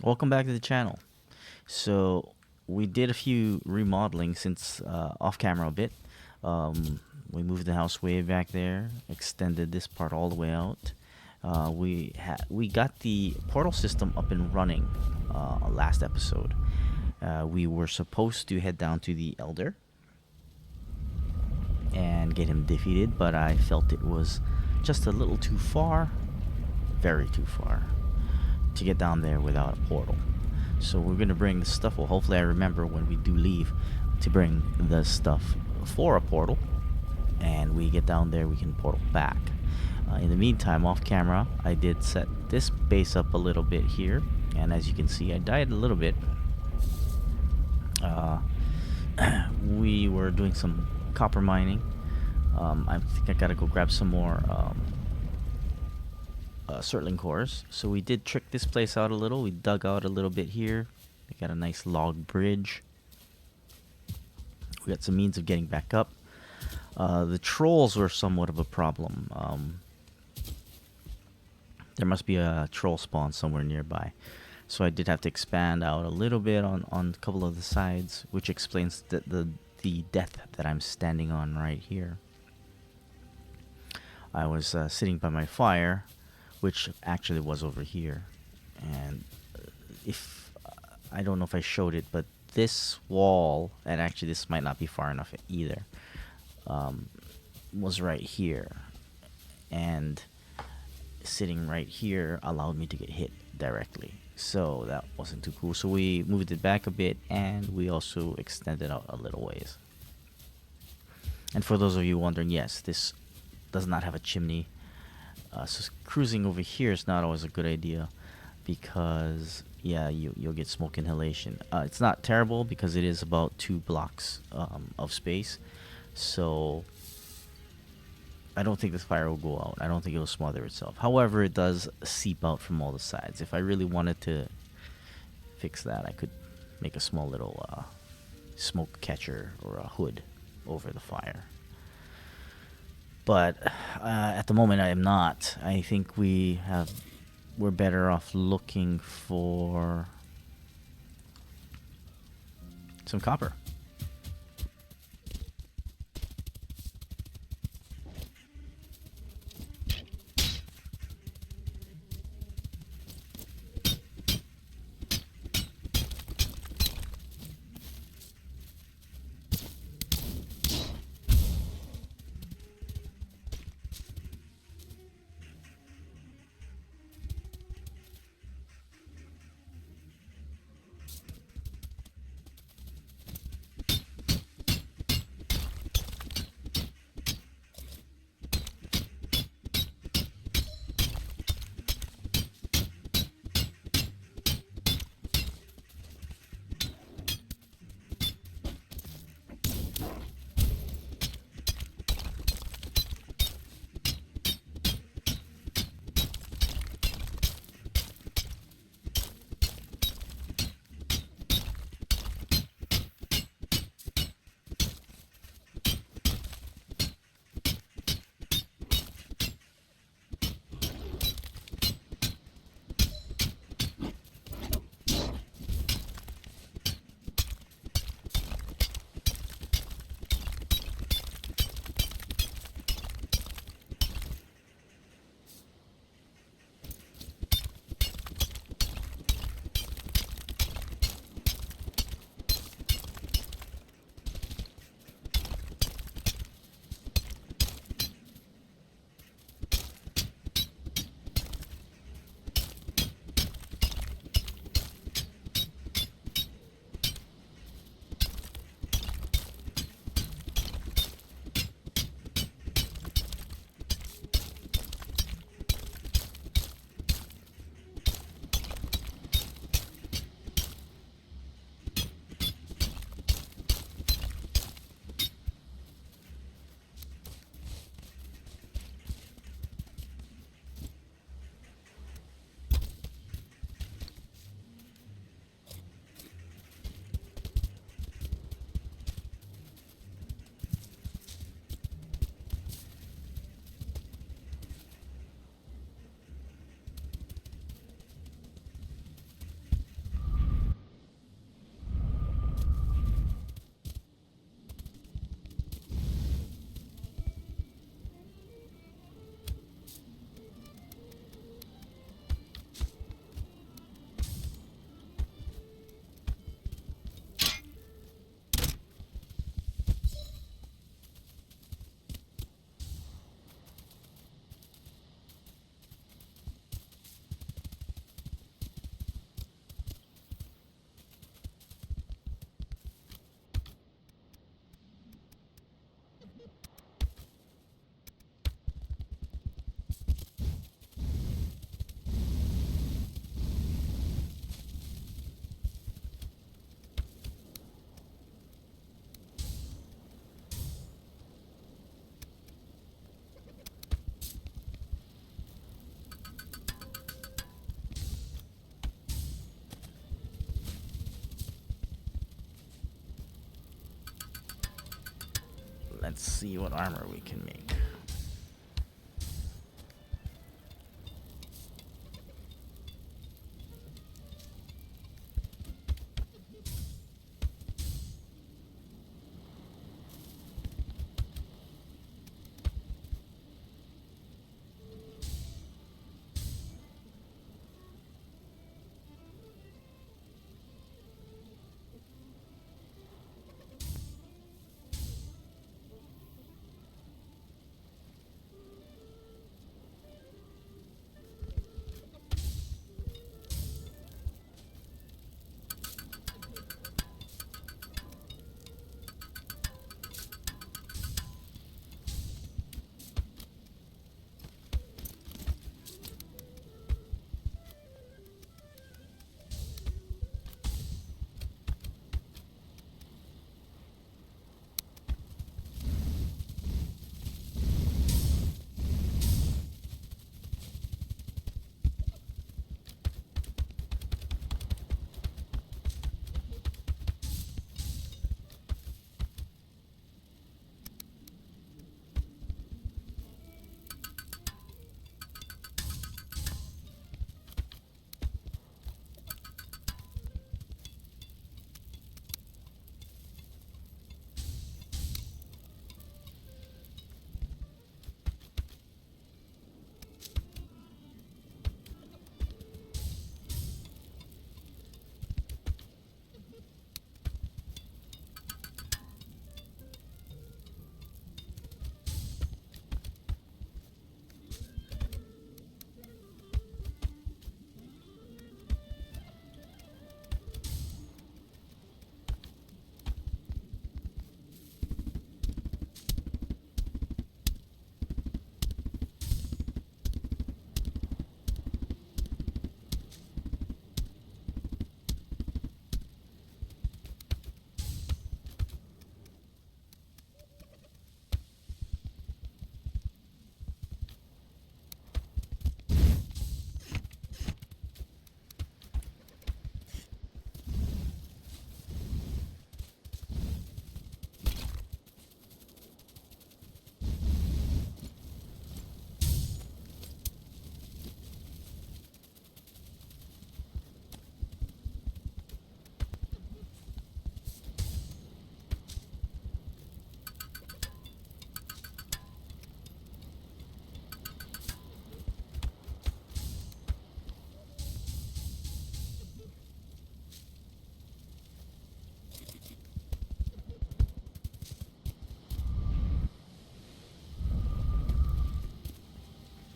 Welcome back to the channel. So we did a few remodeling since off camera a bit. We moved the house way back there, extended this part all the way out. We got the portal system up and running last episode. We were supposed to head down to the Elder and get him defeated, but I felt it was just a little too far, very too far, to get down there without a portal. So we're gonna bring the stuff. Well, hopefully I remember when we do leave to bring the stuff for a portal, and we get down there, we can portal back. In the meantime, off camera, I did set this base up a little bit here, and as you can see, I died a little bit. Uh, we were doing some copper mining. I think I gotta go grab some more Surtling cores. So we did trick this place out a little. We dug out a little bit here. We got a nice log bridge. We got some means of getting back up. The trolls were somewhat of a problem. There must be a troll spawn somewhere nearby. So I did have to expand out a little bit on a couple of the sides, which explains the death that I'm standing on right here. I was sitting by my fire, which actually was over here, and if I don't know if I showed it, but this wall, and actually this might not be far enough either, was right here, and sitting right here allowed me to get hit directly, so that wasn't too cool. So we moved it back a bit, and we also extended out a little ways. And for those of you wondering, yes, this does not have a chimney. So cruising over here is not always a good idea, because yeah, you'll get smoke inhalation. It's not terrible because it is about 2 blocks of space, so I don't think this fire will go out. I don't think it will smother itself. However, it does seep out from all the sides. If I really wanted to fix that, I could make a small little smoke catcher or a hood over the fire. But at the moment, I am not. I think we're better off looking for some copper. let's see what armor we can make.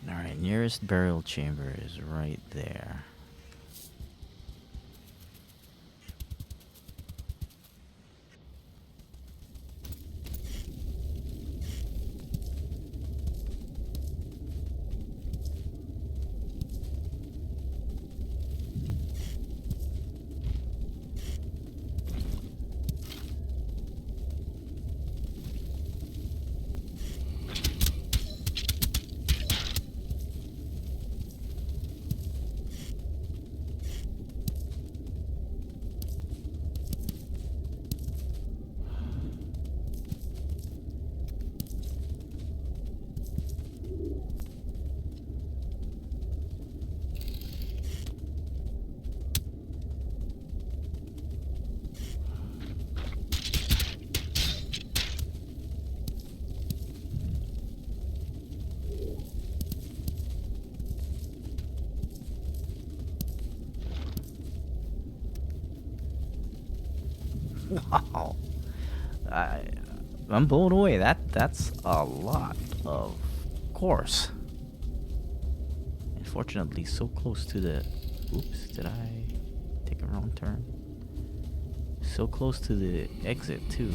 Alright, nearest burial chamber is right there. Wow. I, I'm blown away. That's a lot of course. Unfortunately, so close to the. Oops, did I take a wrong turn? So close to the exit too.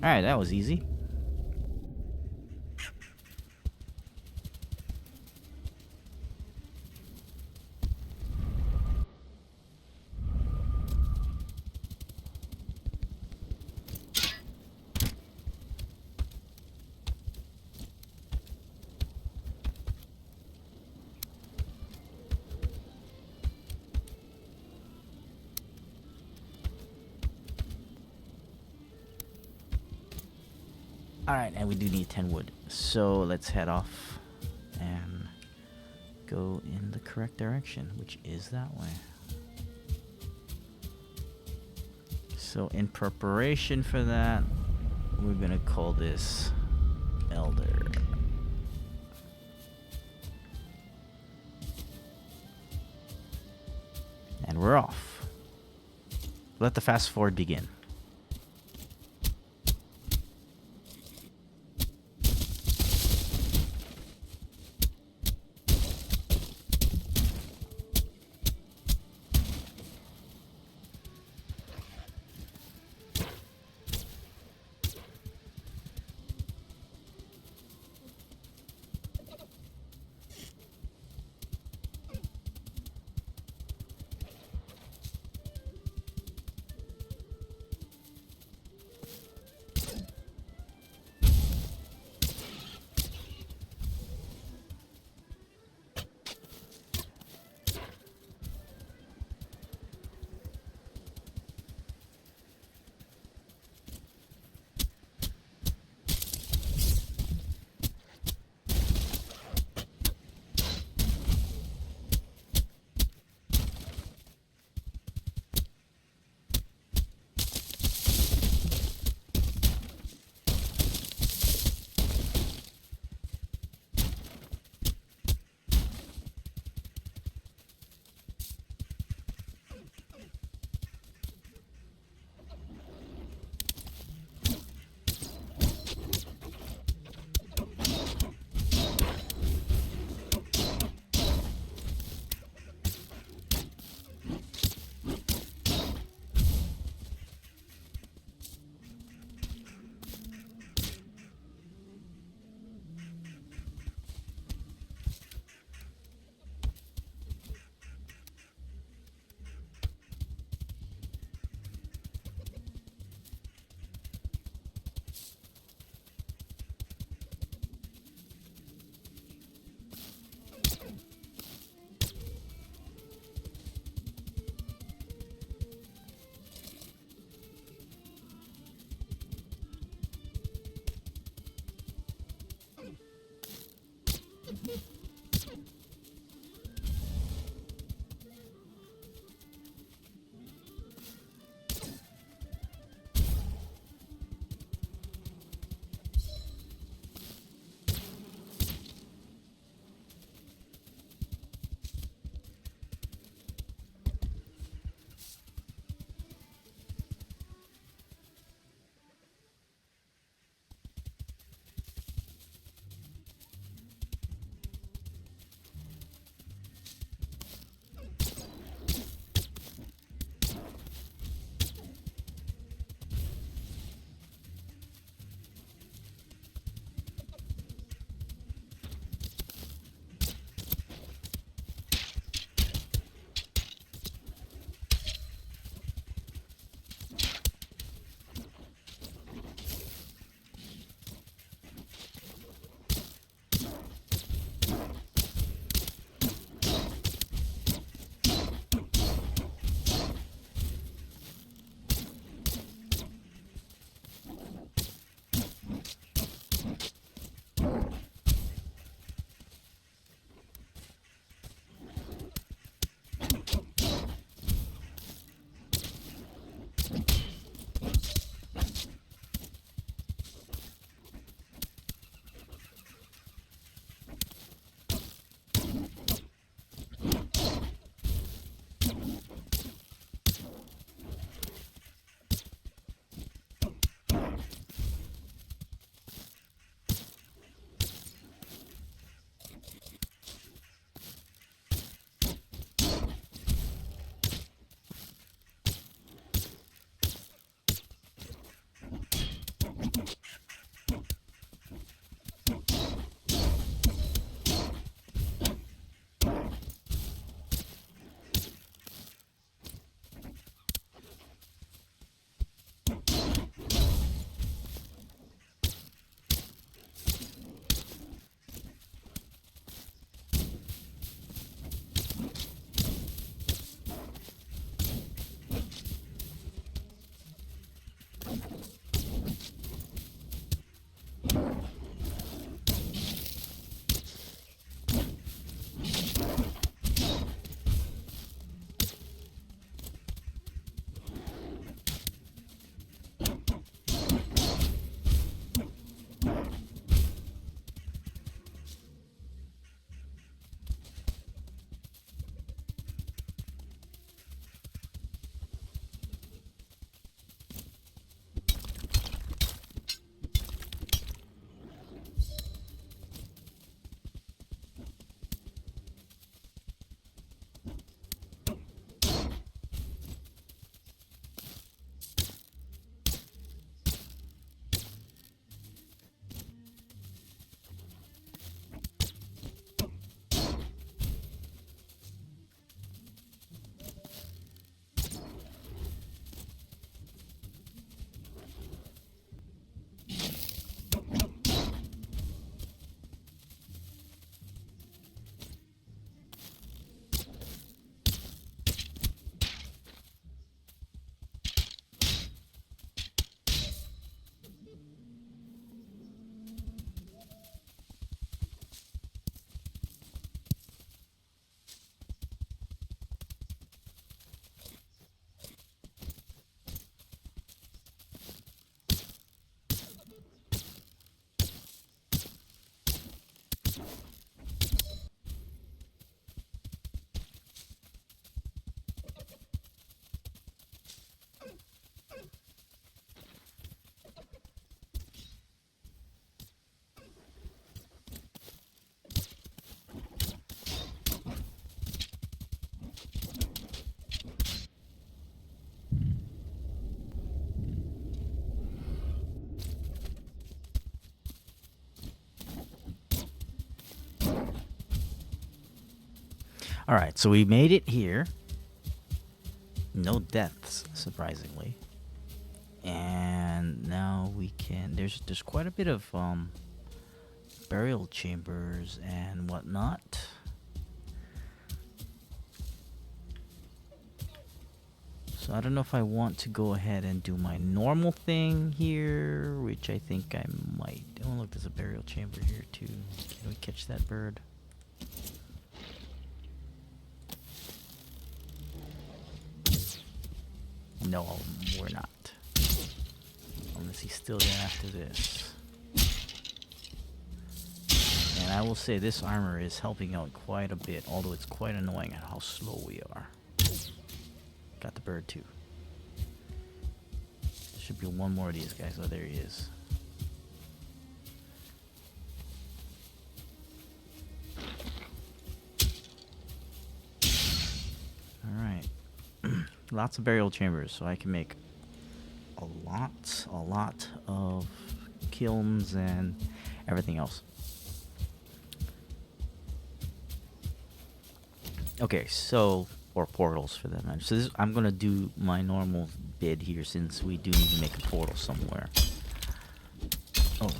All right, that was easy. Alright, and we do need 10 wood. So let's head off and go in the correct direction, which is that way. So in preparation for that, we're gonna call this Elder. And we're off. Let the fast forward begin. Alright, so we made it here. No deaths, surprisingly. And now we can... There's quite a bit of burial chambers and whatnot. So I don't know if I want to go ahead and do my normal thing here, which I think I might. Oh look, there's a burial chamber here too. Can we catch that bird? No, we're not. Unless he's still there after this. And I will say this armor is helping out quite a bit, although it's quite annoying at how slow we are. Got the bird too. There should be one more of these guys. Oh, there he is. Alright. Lots of burial chambers, so I can make a lot of kilns and everything else. Okay, so... or portals for that matter. So this, I'm gonna do my normal bid here since we do need to make a portal somewhere. Oh.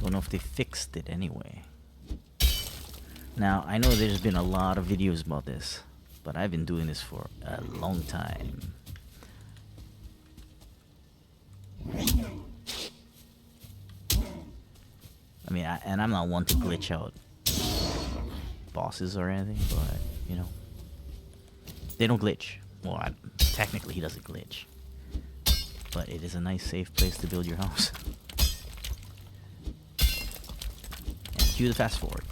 Don't know if they fixed it anyway. Now, I know there's been a lot of videos about this, but I've been doing this for a long time. I mean, and I'm not one to glitch out bosses or anything, but, you know, they don't glitch. Well, technically he doesn't glitch, but it is a nice safe place to build your house. And cue the fast forward.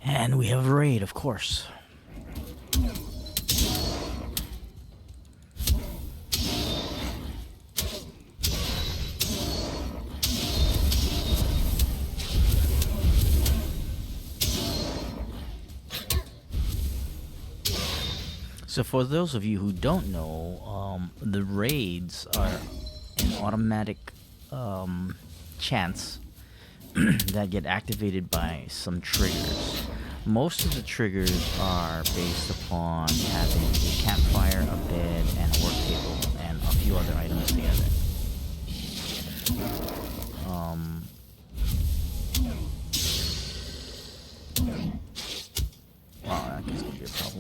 And we have a raid, of course. So for those of you who don't know, the raids are an automatic chance that get activated by some triggers. Most of the triggers are based upon having a campfire, a bed, and a work table, and a few other items together. Wow, that guy's gonna be a problem.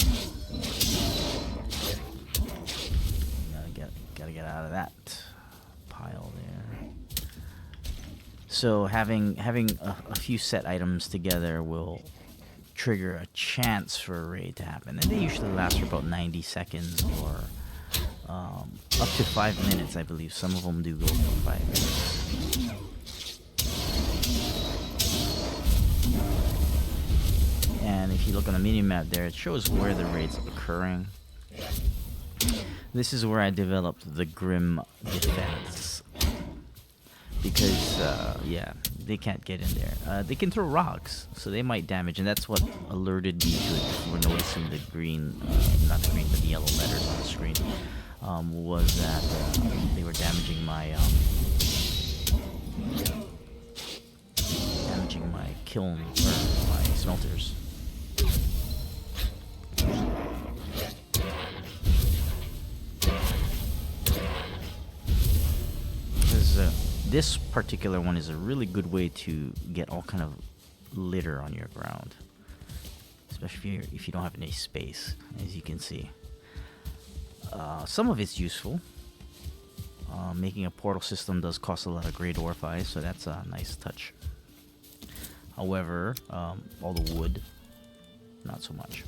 Gotta get out of that pile there. So having a few set items together will trigger a chance for a raid to happen, and they usually last for about 90 seconds or up to 5 minutes, I believe. Some of them do go for 5 minutes. And if you look on the mini-map there, it shows where the raid's occurring. This is where I developed the Grim defense. Because, yeah, they can't get in there. They can throw rocks, so they might damage, and that's what alerted me to it for noticing the green, not the green, but the yellow letters on the screen, was that they were damaging my kiln, or my smelters. This particular one is a really good way to get all kind of litter on your ground, especially if you don't have any space, as you can see. Some of it's useful. Making a portal system does cost a lot of great ore files, so that's a nice touch. However, all the wood, not so much.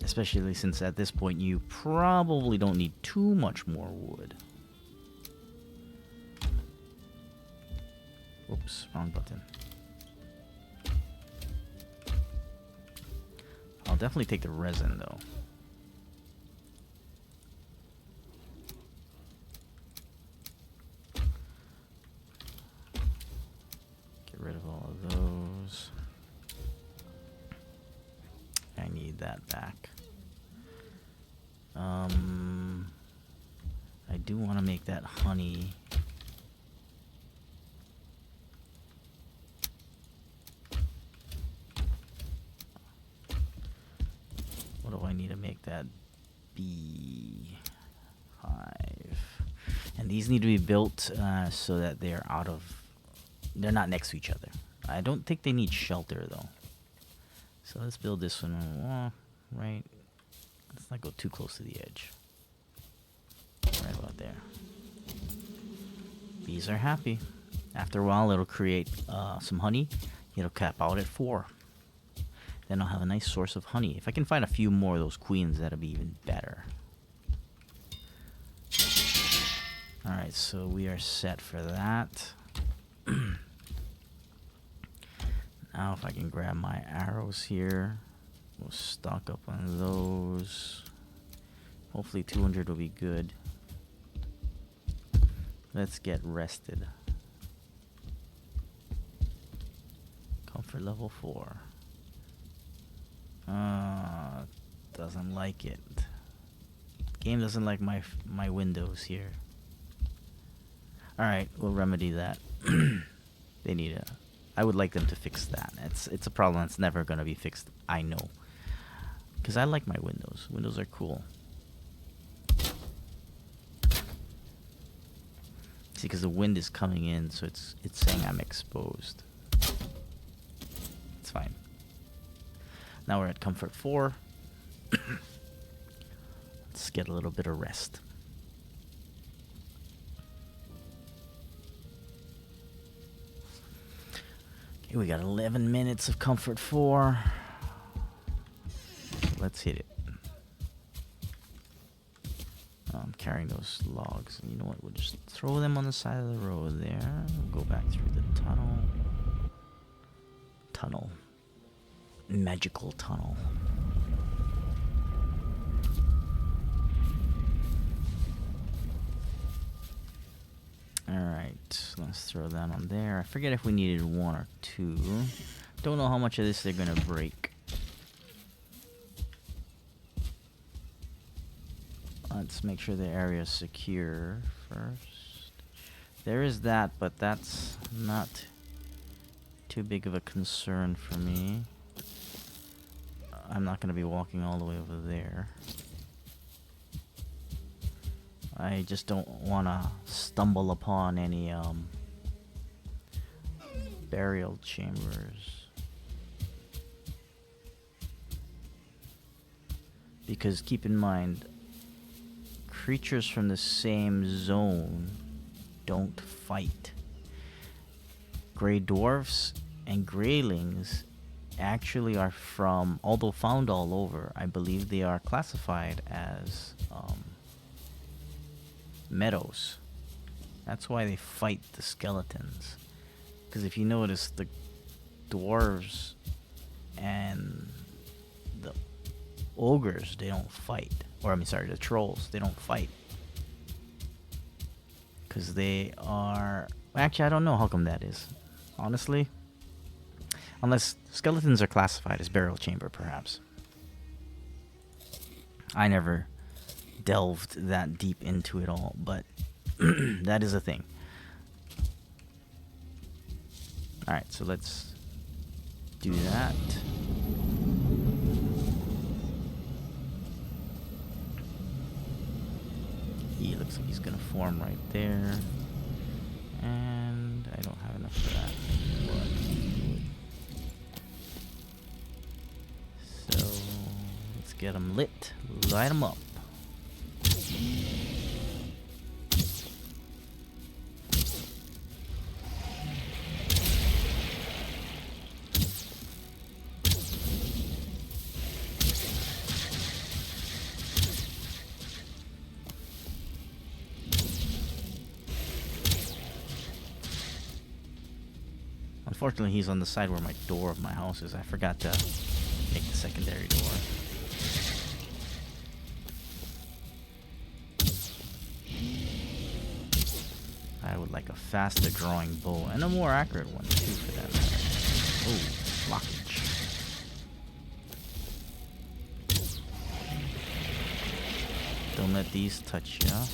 Especially since at this point you probably don't need too much more wood. Oops, wrong button. I'll definitely take the resin though. Get rid of all of those. I need that back. I do want to make that honey. What do I need to make that bee hive? And these need to be built so that they're not next to each other. I don't think they need shelter though. So let's build this one right. Let's not go too close to the edge. Right about there. Bees are happy. After a while, it'll create some honey. It'll cap out at 4. Then I'll have a nice source of honey. If I can find a few more of those queens, that'll be even better. Alright, so we are set for that. Now if I can grab my arrows here. We'll stock up on those. Hopefully 200 will be good. Let's get rested. Comfort level 4. Doesn't like it. Game doesn't like my windows here. Alright, we'll remedy that. They need I would like them to fix that. It's a problem that's never gonna be fixed, I know. Because I like my windows. Windows are cool. See, because the wind is coming in, so it's saying I'm exposed. It's fine. Now we're at comfort 4. Let's get a little bit of rest. Okay, we got 11 minutes of comfort 4. Let's hit it. I'm carrying those logs. You know what? We'll just throw them on the side of the road there. We'll go back through the tunnel. Magical tunnel. Alright, let's throw that on there. I forget if we needed 1 or 2. Don't know how much of this they're gonna break. Let's make sure the area is secure first. There is that, but that's not too big of a concern for me. I'm not going to be walking all the way over there. I just don't want to stumble upon any burial chambers. Because keep in mind, creatures from the same zone don't fight. Grey dwarfs and greylings actually are from, although found all over, I believe they are classified as meadows. That's why they fight the skeletons. Because if you notice, the dwarves and the ogres, they don't fight. Or, the trolls, they don't fight. Because they are... Actually, I don't know how come that is. Honestly. Unless skeletons are classified as burial chamber, perhaps. I never delved that deep into it all, but that is a thing. Alright, so let's do that. He looks like he's gonna form right there. And I don't have enough for that. So let's get him lit. Light him up. Unfortunately, he's on the side where my door of my house is. I forgot to make the secondary door. I would like a faster drawing bow and a more accurate one too, for that matter. Oh, blockage. Don't let these touch ya.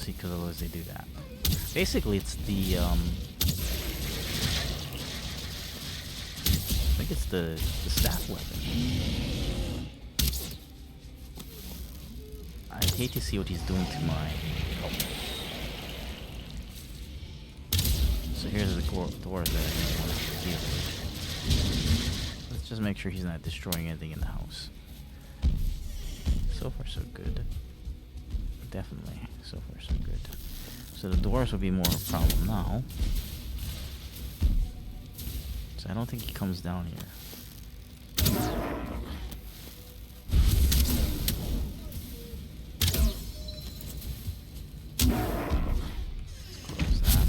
Because otherwise they do that. Basically, it's the I think it's the staff weapon. I'd hate to see what he's doing to my... Oh. So here's the doors that I didn't want to deal with. Let's just make sure he's not destroying anything in the house. So far, so good. Definitely. So far, so good. So the doors will be more of a problem now. So I don't think he comes down here. Let's close that.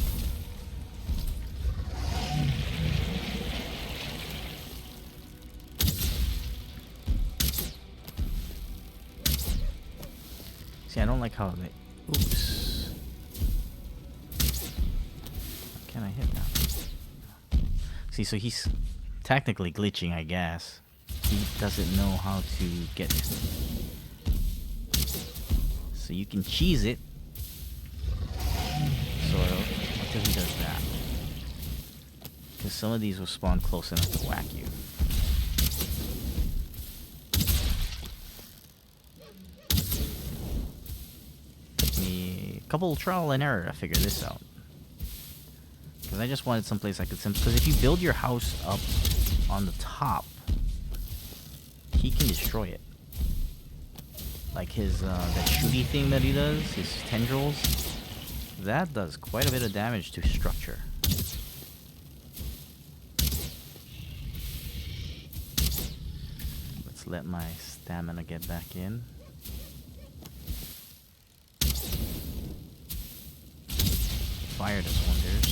See, I don't like how they... Oops. Can I hit that? See, so he's technically glitching, I guess. He doesn't know how to get to it. So you can cheese it. Sort of. Until he does that. Because some of these will spawn close enough to whack you. Couple trial and error to figure this out, because I just wanted someplace I could because if you build your house up on the top, he can destroy it. Like his that shooty thing that he does, his tendrils, that does quite a bit of damage to structure. Let's let my stamina get back in. Fire does wonders.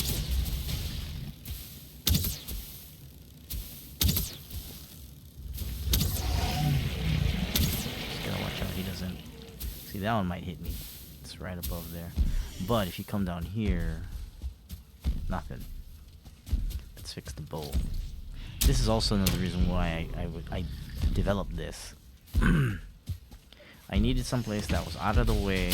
Just gotta watch out he doesn't... See, that one might hit me. It's right above there. But if you come down here... Nothing. Let's let's fix the bow. This is also another reason why I developed this. I needed someplace that was out of the way,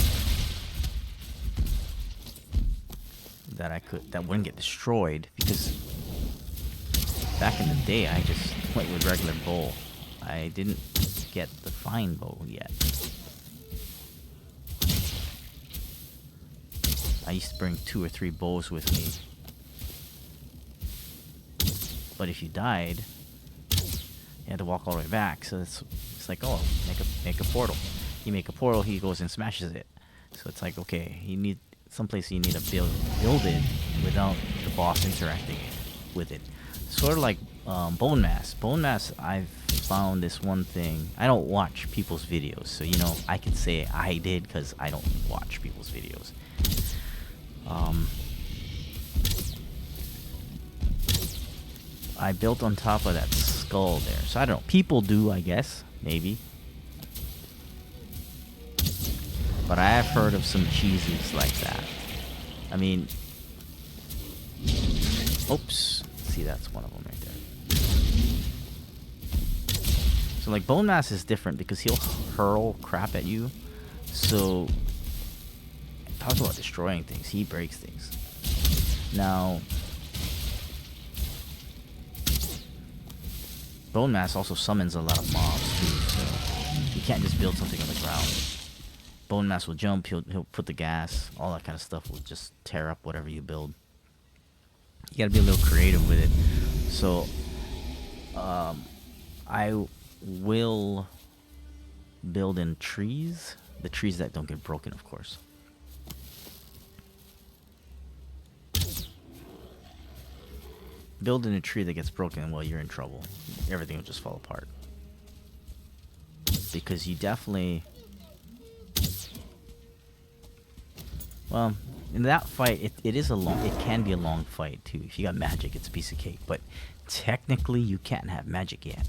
that wouldn't get destroyed, because back in the day I just went with regular bow. I didn't get the fine bow yet. I used to bring 2 or 3 bows with me. But if you died, you had to walk all the way back. So it's like, oh, make a portal. You make a portal, he goes and smashes it. So it's like, okay, you need someplace you need to build it without the boss interacting with it. Sort of like bone mass. Bone mass, I've found this one thing. I don't watch people's videos, so you know I can say I did because I don't watch people's videos. I built on top of that skull there, so I don't know. People do, I guess, maybe. But I have heard of some cheeses like that. I mean, oops. See, that's one of them right there. So, like, bone mass is different because he'll hurl crap at you. So, talk about destroying things. He breaks things. Now, bone mass also summons a lot of mobs too. So, you can't just build something on the ground. Bone mass will jump, he'll put the gas, all that kind of stuff will just tear up whatever you build. You gotta be a little creative with it. So, I will build in trees. The trees that don't get broken, of course. Build in a tree that gets broken, well, you're in trouble. Everything will just fall apart. Because you definitely... Well, in that fight, it can be a long fight too. If you got magic, it's a piece of cake. But technically, you can't have magic yet.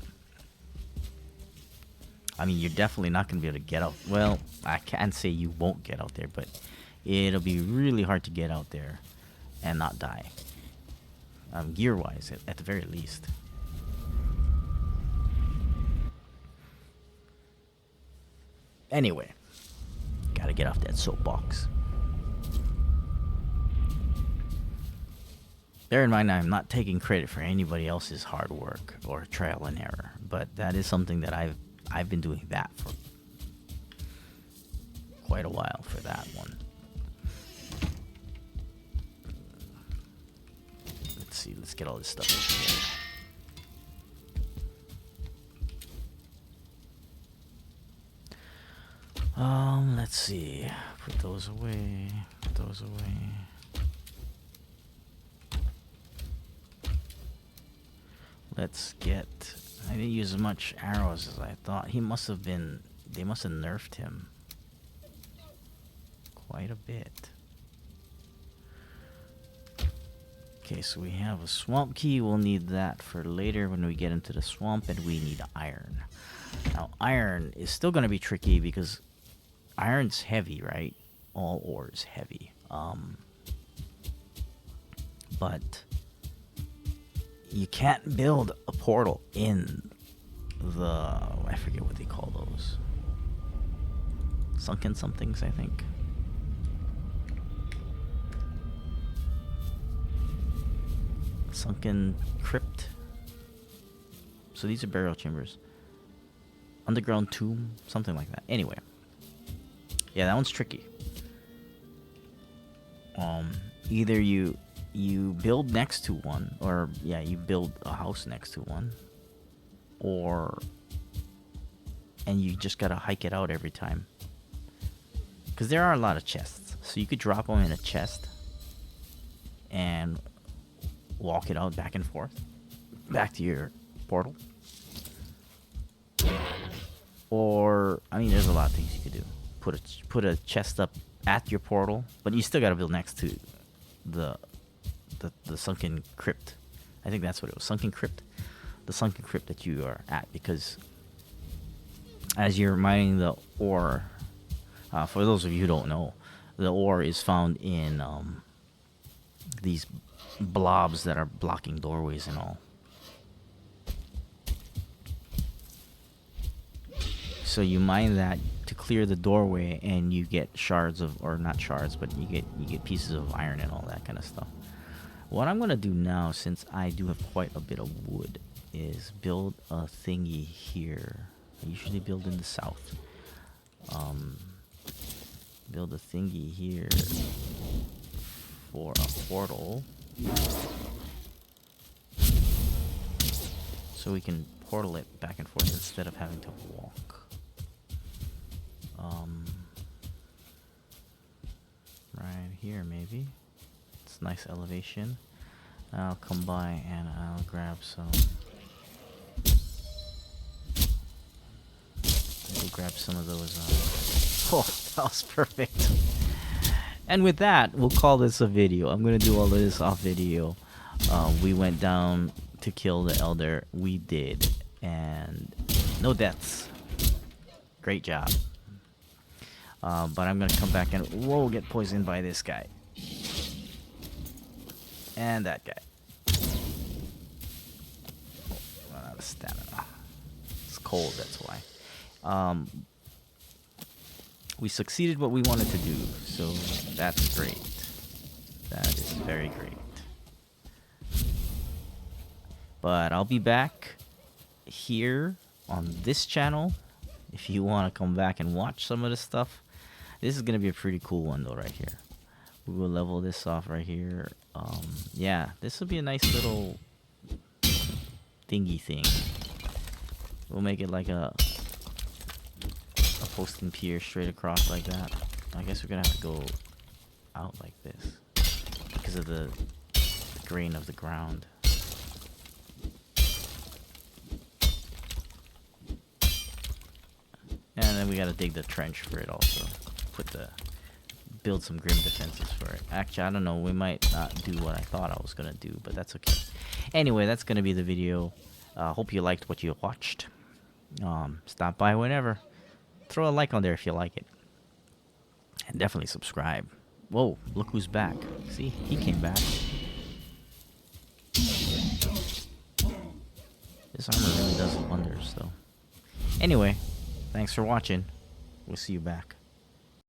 I mean, you're definitely not going to be able to get out. Well, I can't say you won't get out there, but it'll be really hard to get out there and not die. Gear-wise, at the very least. Anyway, gotta get off that soapbox. Bear in mind, I'm not taking credit for anybody else's hard work or trial and error, but that is something that I've been doing that for quite a while for that one. Let's see, let's get all this stuff in here. Let's see. Put those away. Put those away. Let's get... I didn't use as much arrows as I thought. They must have nerfed him quite a bit. Okay, so we have a swamp key. We'll need that for later when we get into the swamp, and we need iron. Now, iron is still going to be tricky because iron's heavy, right? All ore is heavy. But you can't build a portal in the... I forget what they call those. Sunken somethings, I think. Sunken crypt. So these are burial chambers. Underground tomb, something like that. Anyway. Yeah, that one's tricky. Either you build next to one, or yeah, you build a house next to one, and you just gotta hike it out every time. Because there are a lot of chests, so you could drop them in a chest and walk it out back and forth, back to your portal. Or, I mean, there's a lot of things you could do. Put a chest up at your portal, but you still gotta build next to the sunken crypt. I think that's what it was. Sunken crypt. The sunken crypt that you are at, because as you're mining the ore, for those of you who don't know, the ore is found in these blobs that are blocking doorways and all. So you mine that to clear the doorway, and you get shards of, or not shards, but you get pieces of iron and all that kind of stuff. What I'm gonna do now, since I do have quite a bit of wood, is build a thingy here. I usually build in the south. Build a thingy here for a portal, so we can portal it back and forth instead of having to walk. Right here, maybe. It's nice elevation. I'll come by and I'll grab some. I'll grab some of those. Oh, that was perfect. And with that, we'll call this a video. I'm gonna do all of this off video. We went down to kill the elder. We did, and no deaths. Great job. But I'm gonna come back and get poisoned by this guy and that guy. Run out of stamina. It's cold, that's why. We succeeded what we wanted to do, so that's great. That is very great. But I'll be back here on this channel if you want to come back and watch some of this stuff. This is going to be a pretty cool one though right here. We will level this off right here. Yeah, this will be a nice little thingy thing. We'll make it like a posting pier straight across like that. I guess we're going to have to go out like this because of the grain of the ground. And then we gotta dig the trench for it also. Build some grim defenses for it. Actually, I don't know. We might not do what I thought I was gonna do, but that's okay. Anyway, that's gonna be the video. Hope you liked what you watched. Stop by whenever. Throw a like on there if you like it. And definitely subscribe. Whoa, look who's back. See, he came back. This armor really does wonders, though. Anyway, thanks for watching. We'll see you back.